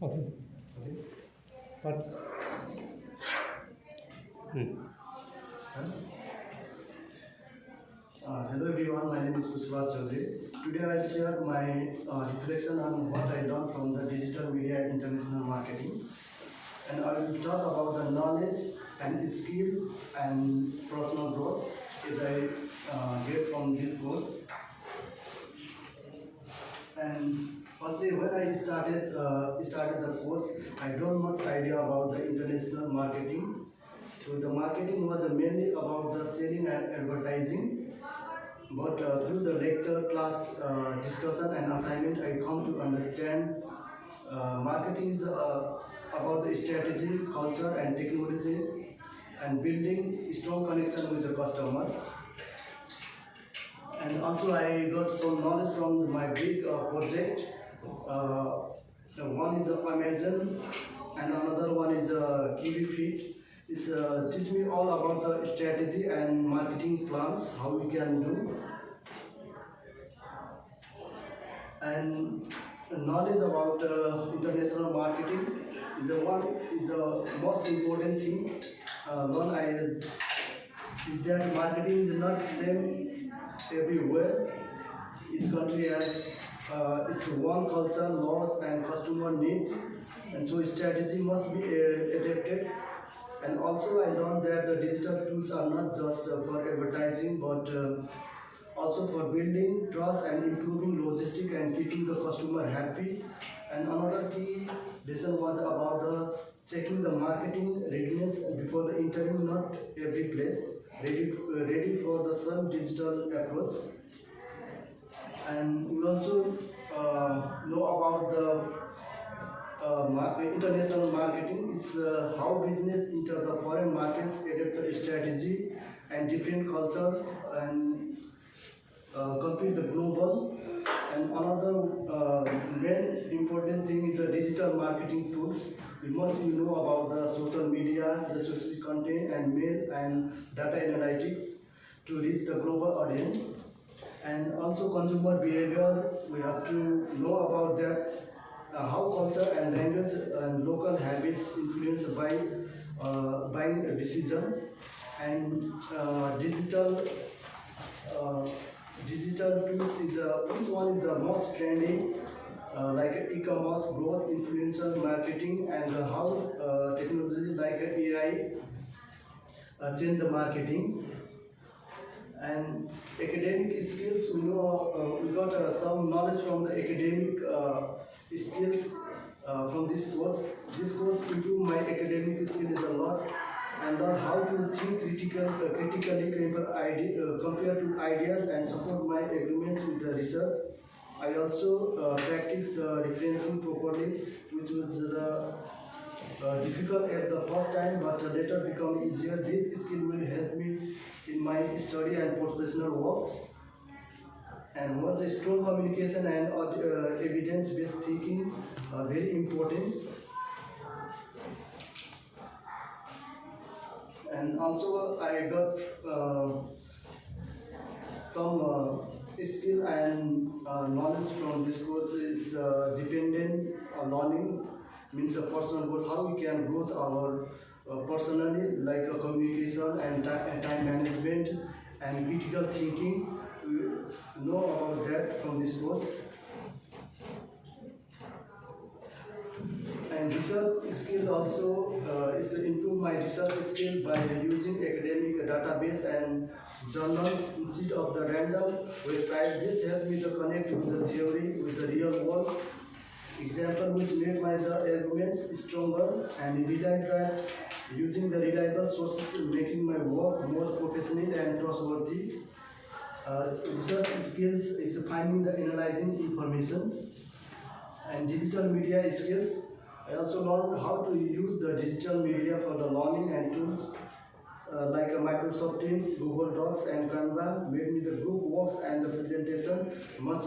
Okay. But Hello everyone, my name is Pushpa Chaudhary. Today I will share my reflection on what I learned from the digital media international marketing, and I will talk about the knowledge and skill and personal growth as I get from this course. And firstly, when I started the course, I don't much idea about the international marketing. So the marketing was mainly about the selling and advertising. But through the lecture, class discussion and assignment, I come to understand marketing is about the strategy, culture, and technology, and building strong connection with the customers. And also, I got some knowledge from my big project. One is Amazon, and another one is KiwiFit. It's teach me all about the strategy and marketing plans, how we can do, and knowledge about international marketing is the most important thing. One is that marketing is not same everywhere. Each country has its own culture, laws, and customer needs, and so strategy must be adapted. And also, I learned that the digital tools are not just for advertising, but also for building trust and improving logistic and keeping the customer happy. And another key lesson was about the checking the marketing readiness before the entering not every place, ready for the some digital approach. And we also know about the international marketing is how business enter the foreign markets, adapt the strategy and different culture, and compete the global. And another main important thing is the digital marketing tools. We must know about the social media, the social content, and mail and data analytics to reach the global audience. And also consumer behavior, we have to know about that, how culture and language and local habits influence by buying decisions. And uh, digital tools is this one is the most trending, like e-commerce growth, influencer marketing, and how technology like AI change the marketing. And academic skills, we know we got some knowledge from the academic skills from this course. This course improve my academic skills a lot, and learn how to think critically, compare to ideas, and support my agreements with the research. I also practice the referencing properly, which was the difficult at the first time, but later become easier. This skill will help me in my study and professional works. And what the strong communication and evidence-based thinking are very important. And also I got some skill and knowledge from this course is dependent learning, means a personal growth, how we can growth our personally, like communication and time management and critical thinking. We know about that from this course. And research skill also is to improve my research skill by using academic database and journals instead of the random website. This helped me to connect with the theory with the real world example, which made my the arguments stronger, and realized that using the reliable sources is making my work more professional and trustworthy. Research skills is finding the analyzing informations. And digital media skills, I also learned how to use the digital media for the learning, and tools like Microsoft Teams, Google Docs, and Canva made me the group works and the presentation much